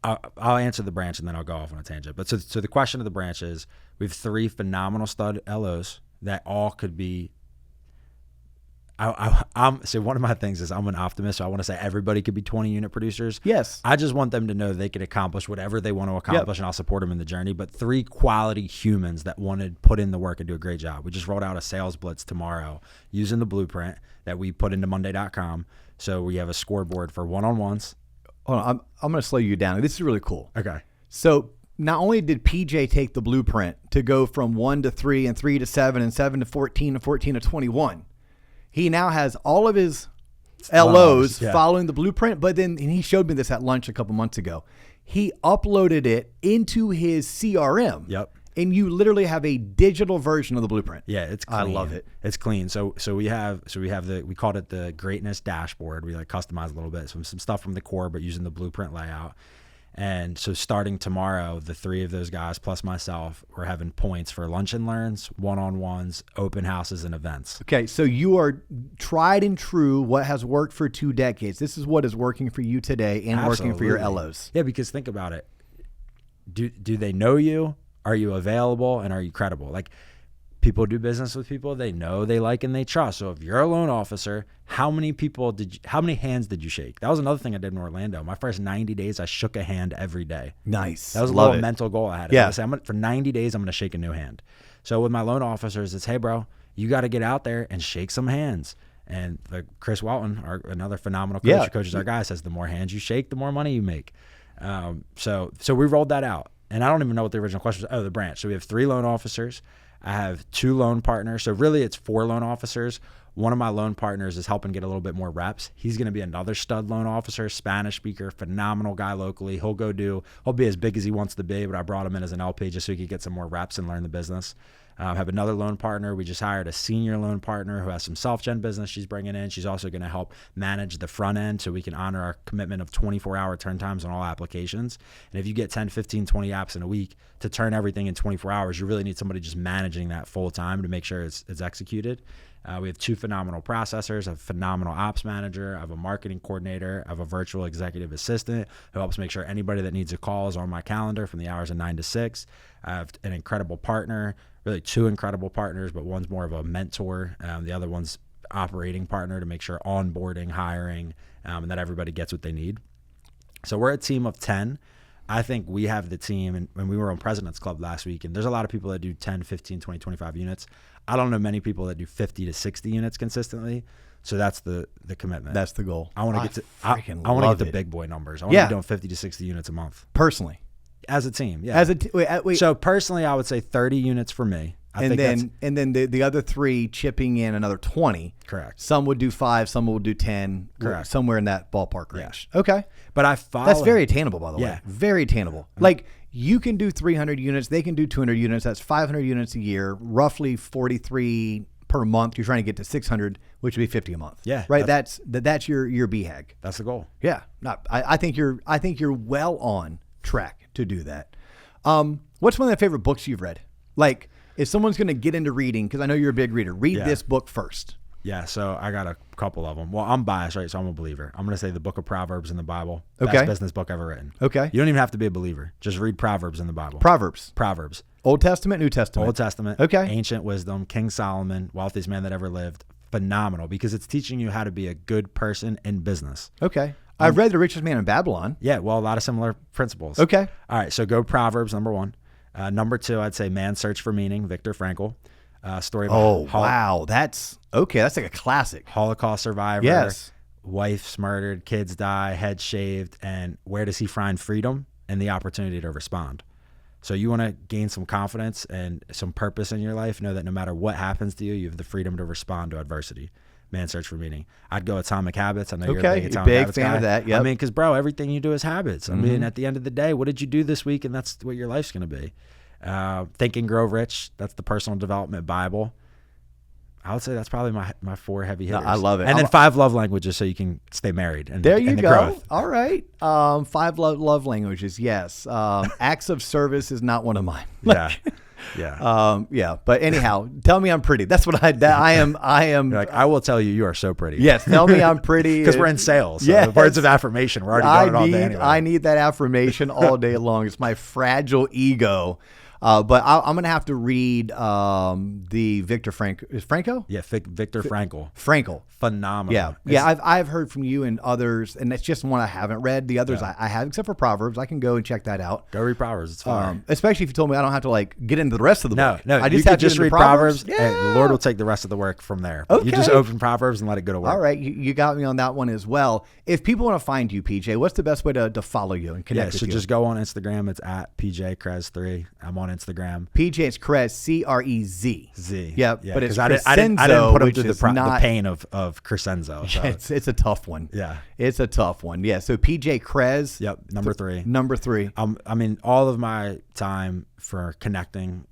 I'll answer the branch and then I'll go off on a tangent. But so the question of the branch is, we have 3 phenomenal stud LOs that all could be. So one of my things is I'm an optimist. So I want to say everybody could be 20 unit producers. Yes. I just want them to know they can accomplish whatever they want to accomplish, and I'll support them in the journey. But 3 quality humans that want to put in the work and do a great job. We just rolled out a sales blitz tomorrow using the blueprint that we put into Monday.com. So we have a scoreboard for one-on-ones. Hold on, I'm going to slow you down. This is really cool. Okay. So not only did PJ take the blueprint to go from 1 to 3 and 3 to 7 and 7 to 14 and 14 to 21, he now has all of his LOs following the blueprint. But then, and he showed me this at lunch a couple months ago, he uploaded it into his CRM. Yep. And you literally have a digital version of the blueprint. Yeah, it's clean. I love it. It's clean. So we called it the greatness dashboard. We customized a little bit, some stuff from the core, but using the blueprint layout. And so starting tomorrow, the 3 of those guys plus myself, we're having points for lunch and learns, one-on-ones, open houses, and events. Okay, so you are tried and true what has worked for 2 decades. This is what is working for you today and working for your LOs. Yeah, because think about it. Do they know you? Are you available? And are you credible? Like, people do business with people they know, they like, and they trust. So if you're a loan officer, how many hands did you shake? That was another thing I did in Orlando. My first 90 days, I shook a hand every day. Nice. That was a Love little it. mental goal I had. Yeah. I say, for 90 days, I'm going to shake a new hand. So with my loan officers, it's, hey, bro, you got to get out there and shake some hands. And Chris Walton, another phenomenal coach who coaches our guys, says the more hands you shake, the more money you make. So we rolled that out. And I don't even know what the original question was. Oh, the branch. So we have 3 loan officers. I have 2 loan partners. So really it's 4 loan officers. One of my loan partners is helping get a little bit more reps. He's going to be another stud loan officer, Spanish speaker, phenomenal guy locally. He'll be as big as he wants to be, but I brought him in as an LP just so he could get some more reps and learn the business. I have another loan partner. We just hired a senior loan partner who has some self-gen business she's bringing in. She's also going to help manage the front end so we can honor our commitment of 24-hour turn times on all applications. And if you get 10, 15, 20 apps in a week to turn everything in 24 hours, you really need somebody just managing that full time to make sure it's executed. We have 2 phenomenal processors, a phenomenal ops manager, I have a marketing coordinator, I have a virtual executive assistant who helps make sure anybody that needs a call is on my calendar from the hours of 9 to 6. I have an incredible partner, really 2 incredible partners, but one's more of a mentor. The other one's operating partner to make sure onboarding, hiring, and that everybody gets what they need. So we're a team of 10. I think we have the team, and when we were on President's Club last week, and there's a lot of people that do 10, 15, 20, 25 units. I don't know many people that do 50 to 60 units consistently. So that's the commitment. That's the goal. I want to get the big boy numbers. I want to be doing 50 to 60 units a month. Personally. As a team, yeah. Wait. So personally, I would say 30 units for me. And then the other 3 chipping in another 20. Correct. Some would do 5, some would do 10. Correct. Somewhere in that ballpark range. Yeah. Okay. But that's very attainable, by the way. Very attainable. Mm-hmm. Like, you can do 300 units, they can do 200 units. That's 500 units a year, roughly 43 per month. You're trying to get to 600, which would be 50 a month. Yeah. Right. That's your BHAG. That's the goal. Yeah. I think you're well on track to do that. What's one of the favorite books you've read? Like, if someone's going to get into reading, because I know you're a big reader, read this book first. Yeah, so I got a couple of them. Well, I'm biased, right? So I'm a believer. I'm going to say the book of Proverbs in the Bible. Okay. Best business book ever written. Okay. You don't even have to be a believer. Just read Proverbs in the Bible. Proverbs. Old Testament, New Testament? Old Testament. Okay. Ancient wisdom, King Solomon, wealthiest man that ever lived. Phenomenal, because it's teaching you how to be a good person in business. Okay. I've read The Richest Man in Babylon. Yeah, well, a lot of similar principles. Okay. All right, so go Proverbs, number 1. Number 2, I'd say Man's Search for Meaning, Viktor Frankl. Story about wow. That's okay. That's like a classic. Holocaust survivor. Yes. Wife's murdered, kids die, head shaved. And where does he find freedom and the opportunity to respond? So you want to gain some confidence and some purpose in your life. Know that no matter what happens to you, you have the freedom to respond to adversity. Man's Search for Meaning. I'd go Atomic Habits. I know you're a big Atomic Habits fan guy. of that. Yep. I mean, because, bro, everything you do is habits. I mean, at the end of the day, what did you do this week? And that's what your life's going to be. Think and Grow Rich. That's the personal development Bible. I would say that's probably my 4 heavy hitters. I love it. And then 5 love languages so you can stay married. And there you and the go. Growth. All right. 5 love languages. Yes. Acts of service is not one of mine. Yeah. Yeah. Yeah. But anyhow, tell me I'm pretty. That's what I am. You're like, I will tell you are so pretty. Yes. Tell me I'm pretty. Because we're in sales. So yes. the words of affirmation. We're already going it all day anyway. I need that affirmation all day long. It's my fragile ego. But I'm going to have to read the Viktor Frankl. Is Franco? Yeah, Viktor Frankl. Frankl. Phenomenal. Yeah. Yeah, I've heard from you and others, and that's just one I haven't read. The others I have, except for Proverbs. I can go and check that out. Go read Proverbs. It's fine. Especially if you told me I don't have to like get into the rest of the book. No. I just you have could just to read Proverbs. Yeah. And the Lord will take the rest of the work from there. Okay. You just open Proverbs and let it go to work. All right. You got me on that one as well. If people want to find you, PJ, what's the best way to follow you and connect with you? Just go on Instagram. It's at PJ Cres3. I'm on Instagram. PJ is Crez, C-R-E-Z. Z. Yep. Yeah, but it's I Crescenzo, didn't put him through which the pain of Crescenzo. So. It's a tough one. Yeah. It's a tough one. Yeah. So PJ Crez. Yep. Number 3. Number 3. I mean, all of my time for connecting.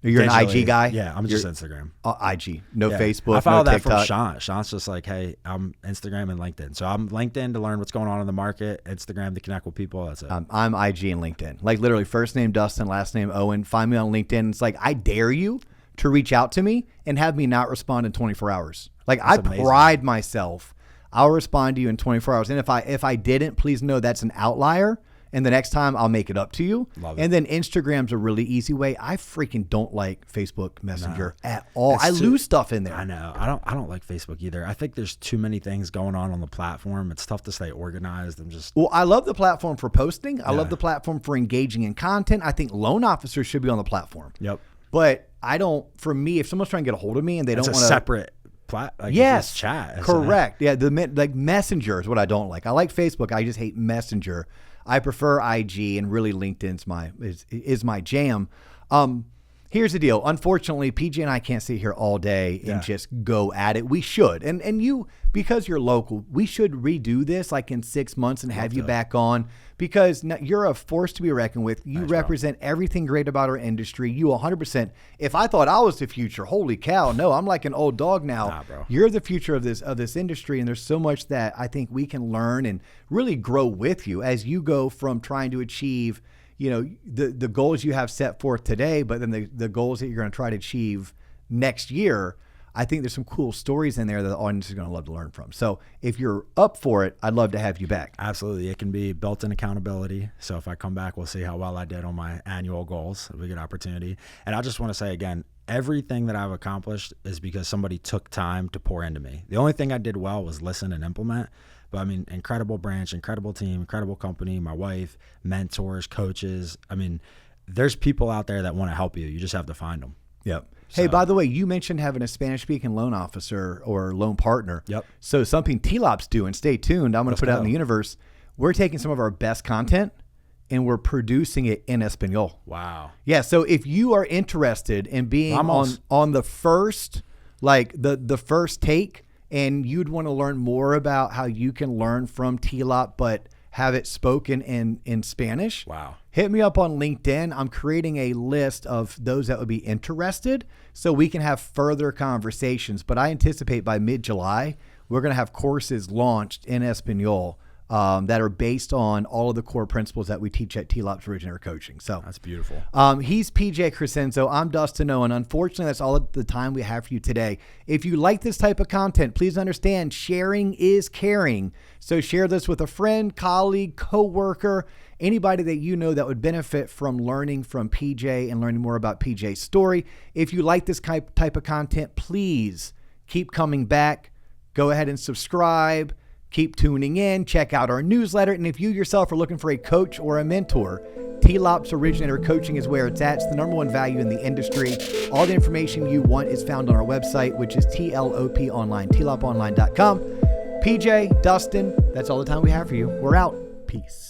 You're an IG guy? Yeah, I'm just Instagram. IG. No Facebook, I follow no that TikTok. from Sean. Sean's just like, hey, I'm Instagram and LinkedIn. So I'm LinkedIn to learn what's going on in the market, Instagram to connect with people. That's it. I'm IG and LinkedIn. Like literally first name Dustin, last name Owen. Find me on LinkedIn. It's like, I dare you to reach out to me and have me not respond in 24 hours. Like That's I pride myself. I'll respond to you in 24 hours. And if I didn't, please know that's an outlier. And the next time I'll make it up to you. Love it. And then Instagram's a really easy way. I freaking don't like Facebook Messenger at all. I lose stuff in there. I know. I don't like Facebook either. I think there's too many things going on the platform. It's tough to stay organized and just. Well, I love the platform for posting. I love the platform for engaging in content. I think loan officers should be on the platform. Yep. But I don't. For me, if someone's trying to get a hold of me and they don't want to separate. Yes, chat. Correct. Yeah, like Messenger is what I don't like. I like Facebook. I just hate Messenger. I prefer IG, and really LinkedIn's is my jam. Here's the deal. Unfortunately, PJ and I can't sit here all day and just go at it. We should. And you, because you're local, we should redo this like in 6 months and have you back on, because you're a force to be reckoned with. You represent everything great about our industry. You 100%. If I thought I was the future, holy cow, no, I'm like an old dog now. Nah, bro. You're the future of this industry, and there's so much that I think we can learn and really grow with you as you go from trying to achieve the goals you have set forth today, but then the goals that you're going to try to achieve next year. I think there's some cool stories in there that the audience is going to love to learn from. So if you're up for it, I'd love to have you back. Absolutely. It can be built-in accountability. So if I come back, we'll see how well I did on my annual goals. It'll be a good opportunity. And I just want to say again, everything that I've accomplished is because somebody took time to pour into me. The only thing I did well was listen and implement. But I mean, incredible branch, incredible team, incredible company, my wife, mentors, coaches. I mean, there's people out there that want to help you. You just have to find them. Yep. Hey, by the way, you mentioned having a Spanish-speaking loan officer or loan partner. Yep. So something T-Lop's doing, stay tuned. I'm going to put it out in the universe. We're taking some of our best content and we're producing it in Espanol. Wow. Yeah. So if you are interested in being on the first, like the first take, and you'd want to learn more about how you can learn from T-Lop, but have it spoken in Spanish. Wow. Hit me up on LinkedIn. I'm creating a list of those that would be interested so we can have further conversations. But I anticipate by mid-July, we're going to have courses launched in Espanol that are based on all of the core principles that we teach at T-Lop's Originator Coaching. So that's beautiful. He's PJ Crescenzo. I'm Dustin Owen. Unfortunately, that's all the time we have for you today. If you like this type of content, please understand sharing is caring. So share this with a friend, colleague, coworker, anybody that you know that would benefit from learning from PJ and learning more about PJ's story. If you like this type of content, please keep coming back. Go ahead and subscribe. Keep tuning in, check out our newsletter, and if you yourself are looking for a coach or a mentor, T-Lop's Originator Coaching is where it's at. It's the number one value in the industry. All the information you want is found on our website, which is TLOP online, tloponline.com. PJ, Dustin, that's all the time we have for you. We're out. Peace.